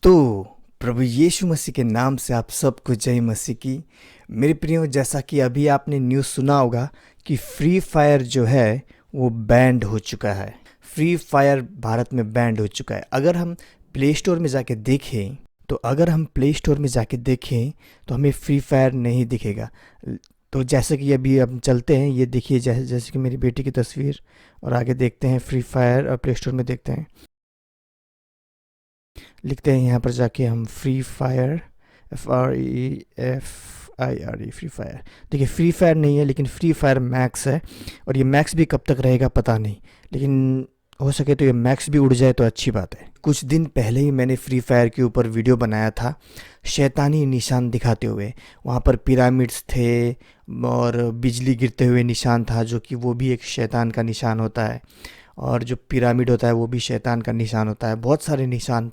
तो प्रभु यीशु मसीह के नाम से आप सबको जय मसीह की। मेरे प्रियो, जैसा कि अभी आपने न्यूज़ सुना होगा कि फ्री फायर जो है वो बैंड हो चुका है। फ्री फायर भारत में बैंड हो चुका है। अगर हम प्ले स्टोर में जाके देखें तो हमें फ्री फायर नहीं दिखेगा। तो जैसे कि अभी हम चलते हैं, ये देखिए, जैसे कि मेरी बेटी की तस्वीर, और आगे देखते हैं फ्री फायर और प्ले स्टोर में देखते हैं, लिखते हैं यहाँ पर जाके हम free fire, FREFIRE, free fire. देखिए, फ्री फायर नहीं है लेकिन फ्री फायर मैक्स है, और ये मैक्स भी कब तक रहेगा पता नहीं, लेकिन हो सके तो ये मैक्स भी उड़ जाए तो अच्छी बात है। कुछ दिन पहले ही मैंने फ्री फायर के ऊपर वीडियो बनाया था शैतानी निशान दिखाते हुए। वहाँ पर पिरामिड्स थे और बिजली गिरते हुए निशान था, जो कि वो भी एक शैतान का निशान होता है, और जो पिरामिड होता है वो भी शैतान का निशान होता है। बहुत सारे निशान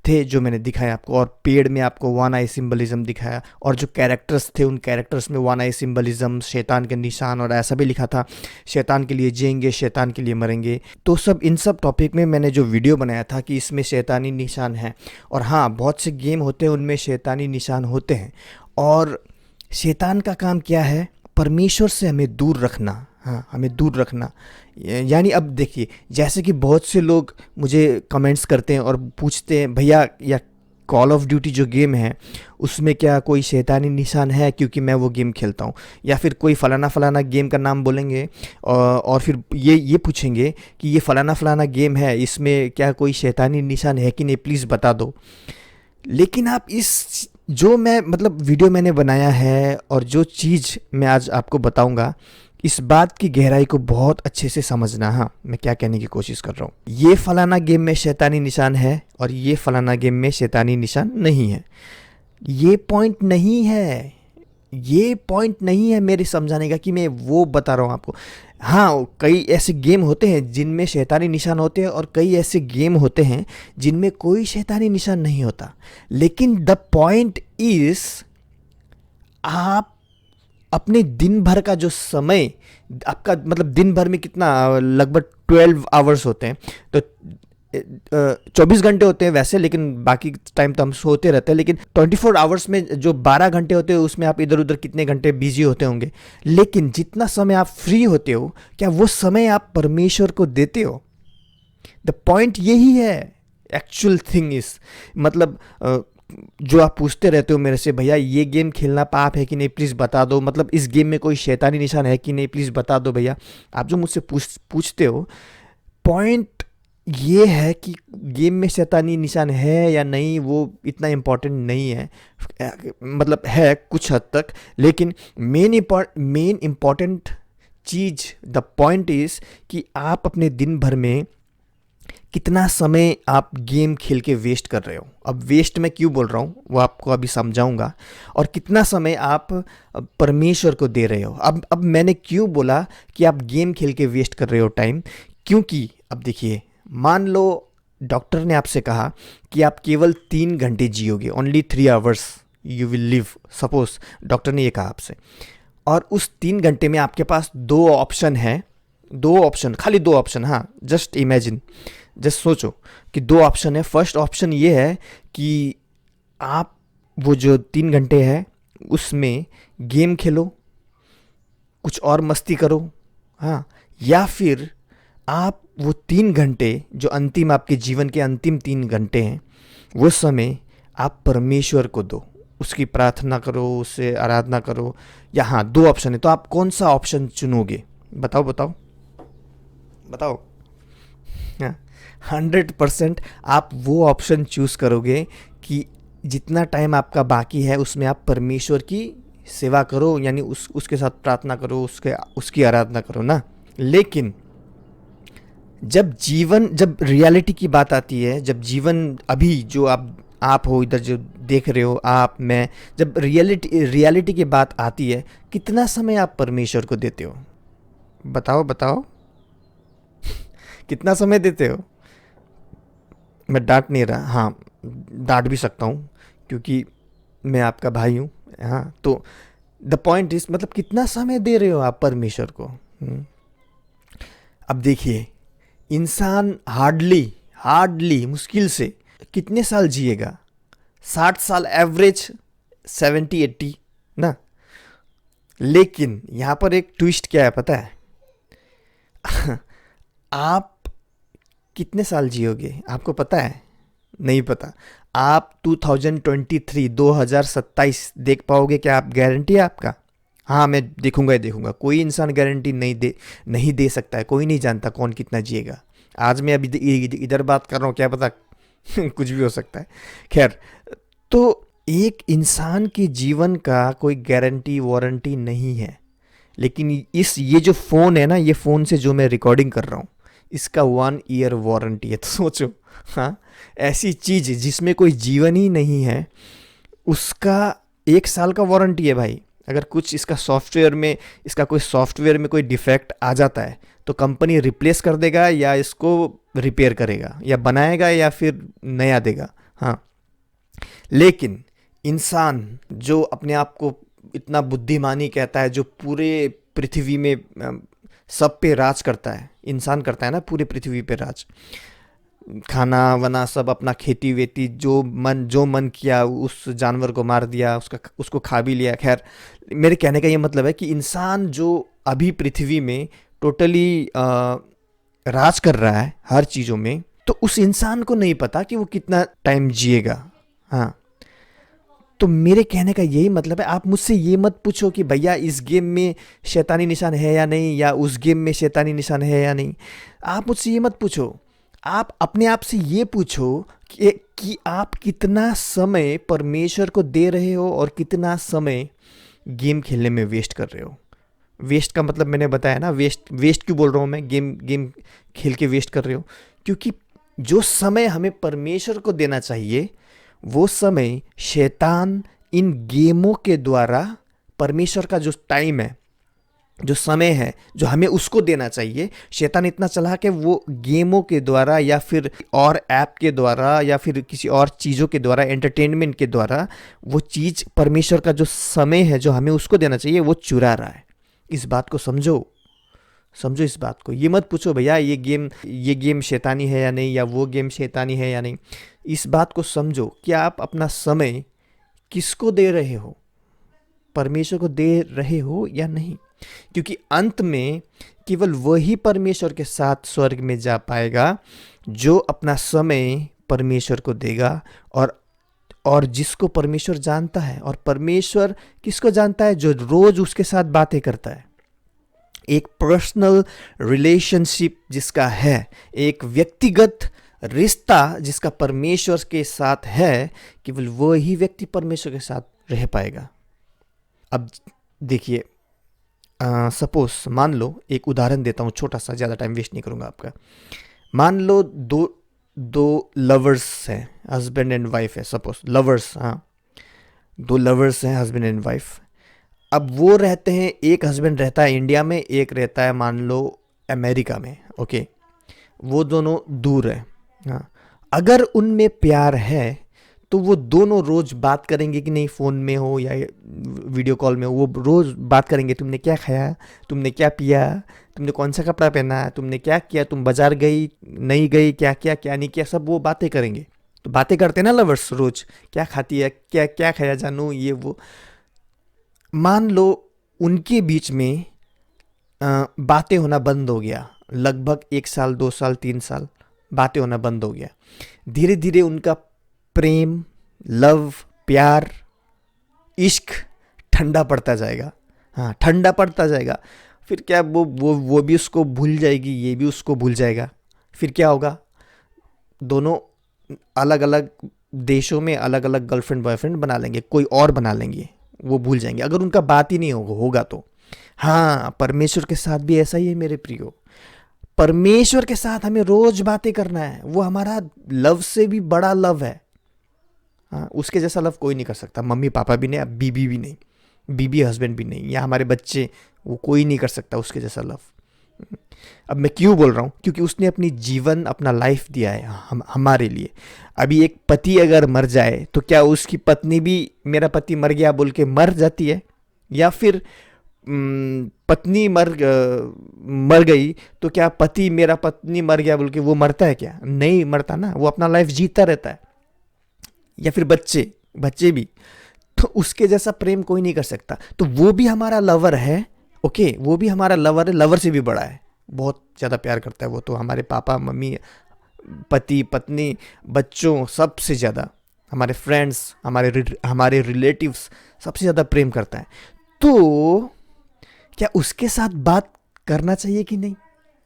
थे जो मैंने दिखाया आपको, और पेड़ में आपको वन आई सिंबलिज्म दिखाया, और जो कैरेक्टर्स थे उन कैरेक्टर्स में वन आई सिंबलिज्म, शैतान के निशान, और ऐसा भी लिखा था शैतान के लिए जिएंगे, शैतान के लिए मरेंगे। तो इन सब टॉपिक में मैंने जो वीडियो बनाया था कि इसमें शैतानी निशान है। और हाँ, बहुत से गेम होते हैं उनमें शैतानी निशान होते हैं, और शैतान का काम क्या है? परमेश्वर से हमें दूर रखना। हाँ, हमें दूर रखना। यानी अब देखिए, जैसे कि बहुत से लोग मुझे कमेंट्स करते हैं और पूछते हैं, भैया या कॉल ऑफ ड्यूटी जो गेम है उसमें क्या कोई शैतानी निशान है, क्योंकि मैं वो गेम खेलता हूँ। या फिर कोई फ़लाना फ़लाना गेम का नाम बोलेंगे, और फिर ये पूछेंगे कि ये फ़लाना फ़लाना गेम है, इसमें क्या कोई शैतानी निशान है कि नहीं, प्लीज़ बता दो। लेकिन आप इस जो मैं मतलब वीडियो मैंने बनाया है और जो चीज़ मैं आज आपको बताऊंगा, इस बात की गहराई को बहुत अच्छे से समझना। हाँ, मैं क्या कहने की कोशिश कर रहा हूँ। ये फलाना गेम में शैतानी निशान है और ये फलाना गेम में शैतानी निशान नहीं है, ये पॉइंट नहीं है। ये पॉइंट नहीं है मेरे समझाने का कि मैं वो बता रहा हूँ आपको। हाँ, कई ऐसे गेम होते हैं जिनमें शैतानी निशान होते हैं, और कई ऐसे गेम होते हैं जिनमें कोई शैतानी निशान नहीं होता। लेकिन द पॉइंट इज, आप अपने दिन भर का जो समय, आपका मतलब दिन भर में कितना, लगभग 12 आवर्स होते हैं, तो 24 घंटे होते हैं वैसे, लेकिन बाकी टाइम तो हम सोते रहते हैं। लेकिन 24 आवर्स में जो 12 घंटे होते हैं उसमें आप इधर उधर कितने घंटे बिजी होते होंगे। लेकिन जितना समय आप फ्री होते हो, क्या वो समय आप परमेश्वर को देते हो? द पॉइंट यही है। एक्चुअल थिंग इज, मतलब जो आप पूछते रहते हो मेरे से, भैया ये गेम खेलना पाप है कि नहीं, प्लीज़ बता दो, मतलब इस गेम में कोई शैतानी निशान है कि नहीं, प्लीज़ बता दो भैया। आप जो मुझसे पूछते हो, पॉइंट ये है कि गेम में शैतानी निशान है या नहीं वो इतना इम्पोर्टेंट नहीं है। मतलब है कुछ हद तक, लेकिन main important cheese, the point is कि आप अपने दिन भर में कितना समय आप गेम खेल के वेस्ट कर रहे हो। अब वेस्ट मैं क्यों बोल रहा हूँ वो आपको अभी समझाऊंगा, और कितना समय आप परमेश्वर को दे रहे हो। अब मैंने क्यों बोला कि आप गेम खेल के वेस्ट कर रहे हो टाइम, क्योंकि अब देखिए, मान लो डॉक्टर ने आपसे कहा कि आप केवल 3 घंटे जियोगे, only 3 hours you will live, suppose doctor ने ये कहा आपसे, और उस 3 घंटे में आपके पास 2 ऑप्शन है। 2 ऑप्शन, खाली 2 ऑप्शन। हाँ, जस्ट इमेजिन, जस्ट सोचो कि 2 ऑप्शन है। फर्स्ट ऑप्शन ये है कि आप वो जो 3 घंटे है उसमें गेम खेलो, कुछ और मस्ती करो। हाँ, या फिर आप वो 3 घंटे जो अंतिम, आपके जीवन के अंतिम 3 घंटे हैं, वो समय आप परमेश्वर को दो, उसकी प्रार्थना करो, उससे आराधना करो। या हाँ, 2 ऑप्शन है, तो आप कौन सा ऑप्शन चुनोगे? बताओ बताओ बताओ। हाँ, 100% आप वो ऑप्शन चूज़ करोगे कि जितना टाइम आपका बाकी है उसमें आप परमेश्वर की सेवा करो, यानी उसके साथ प्रार्थना करो, उसकी आराधना करो ना। लेकिन जब रियलिटी की बात आती है, जब जीवन अभी जो आप हो इधर जो देख रहे हो, आप, मैं, जब रियलिटी की बात आती है, कितना समय आप परमेश्वर को देते हो? बताओ बताओ, कितना समय देते हो? मैं डांट नहीं रहा, हाँ, डांट भी सकता हूँ क्योंकि मैं आपका भाई हूँ। हाँ, तो द पॉइंट इज, मतलब कितना समय दे रहे हो आप परमेश्वर को? अब देखिए, इंसान हार्डली हार्डली मुश्किल से कितने साल जिएगा? 60 साल एवरेज, 70-80 ना। लेकिन यहाँ पर एक ट्विस्ट क्या है पता है? आप कितने साल जियोगे आपको पता है? नहीं पता। आप 2023 2027 देख पाओगे क्या? आप गारंटी है आपका? हाँ, मैं देखूंगा ही देखूंगा। कोई इंसान गारंटी नहीं दे सकता है। कोई नहीं जानता कौन कितना जिएगा। आज मैं अभी इधर बात कर रहा हूँ, क्या पता कुछ भी हो सकता है। खैर, तो एक इंसान के जीवन का कोई गारंटी वारंटी नहीं है। लेकिन ये जो फ़ोन है ना, ये फ़ोन से जो मैं रिकॉर्डिंग कर रहा हूँ, इसका 1 ईयर वारंटी है। तो सोचो, हाँ, ऐसी चीज़ जिसमें कोई जीवन ही नहीं है, उसका 1 साल का वारंटी है भाई। अगर कुछ इसका कोई सॉफ्टवेयर में कोई डिफेक्ट आ जाता है तो कंपनी रिप्लेस कर देगा, या इसको रिपेयर करेगा, या बनाएगा, या फिर नया देगा। हाँ, लेकिन इंसान जो अपने आप को इतना बुद्धिमानी कहता है, जो पूरे पृथ्वी में सब पे राज करता है, इंसान करता है ना पूरे पृथ्वी पे राज, खाना वना सब अपना, खेती वेती जो मन किया उस जानवर को मार दिया, उसको खा भी लिया। खैर, मेरे कहने का ये मतलब है कि इंसान जो अभी पृथ्वी में टोटली राज कर रहा है हर चीज़ों में, तो उस इंसान को नहीं पता कि वो कितना टाइम जिएगा। हाँ, तो मेरे कहने का यही मतलब है, आप मुझसे ये मत पूछो कि भैया इस गेम में शैतानी निशान है या नहीं, या उस गेम में शैतानी निशान है या नहीं। आप मुझसे ये मत पूछो। आप अपने आप से ये पूछो कि आप कितना समय परमेश्वर को दे रहे हो और कितना समय गेम खेलने में वेस्ट कर रहे हो। वेस्ट का मतलब मैंने बताया ना, वेस्ट क्यों बोल रहा हूँ मैं, गेम खेल के वेस्ट कर रहे हो, क्योंकि जो समय हमें परमेश्वर को देना चाहिए, वो समय शैतान इन गेमों के द्वारा, परमेश्वर का जो टाइम है, जो समय है, जो हमें उसको देना चाहिए, शैतान इतना चला कि वो गेमों के द्वारा, या फिर और ऐप के द्वारा, या फिर किसी और चीज़ों के द्वारा, एंटरटेनमेंट के द्वारा, वो चीज़, परमेश्वर का जो समय है जो हमें उसको देना चाहिए, वो चुरा रहा है। इस बात को समझो इस बात को। ये मत पूछो भैया ये गेम शैतानी है या नहीं, या वो गेम शैतानी है या नहीं। इस बात को समझो कि आप अपना समय किसको दे रहे हो, परमेश्वर को दे रहे हो या नहीं। क्योंकि अंत में केवल वही परमेश्वर के साथ स्वर्ग में जा पाएगा जो अपना समय परमेश्वर को देगा, और जिसको परमेश्वर जानता है। और परमेश्वर किसको जानता है? जो रोज उसके साथ बातें करता है। एक पर्सनल रिलेशनशिप जिसका है, एक व्यक्तिगत रिश्ता जिसका परमेश्वर के साथ है, केवल वही व्यक्ति परमेश्वर के साथ रह पाएगा। अब देखिए, सपोज मान लो, एक उदाहरण देता हूँ छोटा सा, ज़्यादा टाइम वेस्ट नहीं करूँगा आपका। मान लो दो लवर्स हैं, हस्बैंड एंड वाइफ है, सपोज लवर्स, हाँ, 2 लवर्स हैं, हस्बैंड एंड वाइफ। अब वो रहते हैं, एक हस्बैंड रहता है इंडिया में, एक रहता है मान लो अमेरिका में, ओके। वो दोनों दूर है, हाँ। अगर उनमें प्यार है तो वो दोनों रोज बात करेंगे कि नहीं, फ़ोन में हो या वीडियो कॉल में हो, वो रोज बात करेंगे। तुमने क्या खाया, तुमने क्या पिया, तुमने कौन सा कपड़ा पहना, तुमने क्या किया, तुम बाजार गई नहीं गई, क्या किया क्या नहीं किया, सब वो बातें करेंगे। तो बातें करते हैं ना लवर्स रोज, क्या खाती है, क्या क्या खाया जानू, ये वो। मान लो उनके बीच में बातें होना बंद हो गया, लगभग 1 साल 2 साल 3 साल बातें होना बंद हो गया। धीरे धीरे उनका प्रेम, लव, प्यार, इश्क ठंडा पड़ता जाएगा, हाँ, ठंडा पड़ता जाएगा। फिर क्या, वो भी उसको भूल जाएगी, ये भी उसको भूल जाएगा। फिर क्या होगा, दोनों अलग अलग देशों में अलग अलग गर्लफ्रेंड बॉयफ्रेंड बना लेंगे, कोई और बना लेंगे, वो भूल जाएंगे अगर उनका बात ही नहीं होगा तो। हाँ, परमेश्वर के साथ भी ऐसा ही है मेरे प्रियो। परमेश्वर के साथ हमें रोज बातें करना है। वो हमारा लव से भी बड़ा लव है, हाँ, उसके जैसा लव कोई नहीं कर सकता। मम्मी पापा भी नहीं, बीबी भी नहीं, बीबी हस्बैंड भी नहीं, या हमारे बच्चे, वो कोई नहीं कर सकता उसके जैसा लव। अब मैं क्यों बोल रहा हूँ, क्योंकि उसने अपनी जीवन, अपना लाइफ दिया है हमारे लिए। अभी एक पति अगर मर जाए तो क्या उसकी पत्नी भी मेरा पति मर गया बोल के मर जाती है? या फिर पत्नी मर गई तो क्या पति मेरा पत्नी मर गया बोल के वो मरता है क्या? नहीं मरता ना, वो अपना लाइफ जीता रहता है। या फिर बच्चे बच्चे भी, तो उसके जैसा प्रेम कोई नहीं कर सकता। तो वो भी हमारा लवर है, ओके, वो भी हमारा लवर है, लवर से भी बड़ा है, बहुत ज़्यादा प्यार करता है वो तो हमारे पापा मम्मी पति पत्नी बच्चों सबसे ज़्यादा, हमारे फ्रेंड्स हमारे रिलेटिव्स सबसे ज़्यादा प्रेम करता है। तो क्या उसके साथ बात करना चाहिए कि नहीं?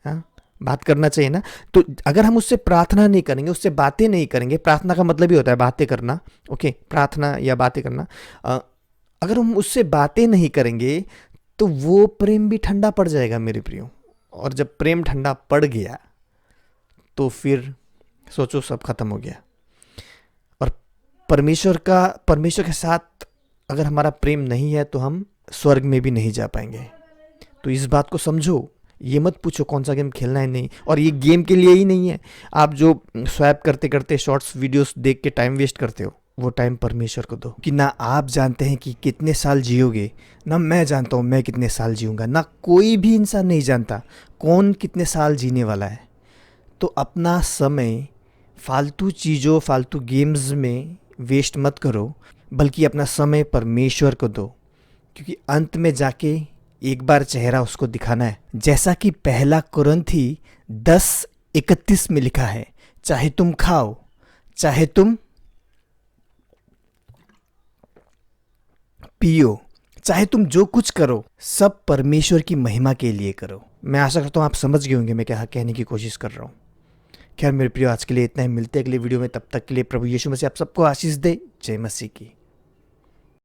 हाँ, बात करना चाहिए ना। तो अगर हम उससे प्रार्थना नहीं करेंगे, उससे बातें नहीं करेंगे, प्रार्थना का मतलब ही होता है बातें करना, ओके, प्रार्थना या बातें करना, अगर हम उससे बातें नहीं करेंगे तो वो प्रेम भी ठंडा पड़ जाएगा मेरे प्रियो। और जब प्रेम ठंडा पड़ गया तो फिर सोचो सब खत्म हो गया। और परमेश्वर के साथ अगर हमारा प्रेम नहीं है तो हम स्वर्ग में भी नहीं जा पाएंगे। तो इस बात को समझो, ये मत पूछो कौन सा गेम खेलना है नहीं, और ये गेम के लिए ही नहीं है। आप जो स्वैप करते करते शॉर्ट्स वीडियोस देख के टाइम वेस्ट करते हो, वो टाइम परमेश्वर को दो। कि ना आप जानते हैं कि कितने साल जियोगे, ना मैं जानता हूँ मैं कितने साल जीऊँगा, ना कोई भी इंसान नहीं जानता कौन कितने साल जीने वाला है। तो अपना समय फालतू चीज़ों फालतू गेम्स में वेस्ट मत करो, बल्कि अपना समय परमेश्वर को दो, क्योंकि अंत में जाके एक बार चेहरा उसको दिखाना है। जैसा कि पहला कुरिन्थी 10:31 में लिखा है, चाहे तुम खाओ, चाहे तुम पियो, चाहे तुम जो कुछ करो, सब परमेश्वर की महिमा के लिए करो। मैं आशा करता हूँ आप समझ गए होंगे मैं क्या कहने की कोशिश कर रहा हूँ। खैर मेरे प्रियो, आज के लिए इतना ही, मिलते हैं अगले वीडियो में। तब तक के लिए प्रभु यीशु मसीह आप सबको आशीष दे। जय मसीह की।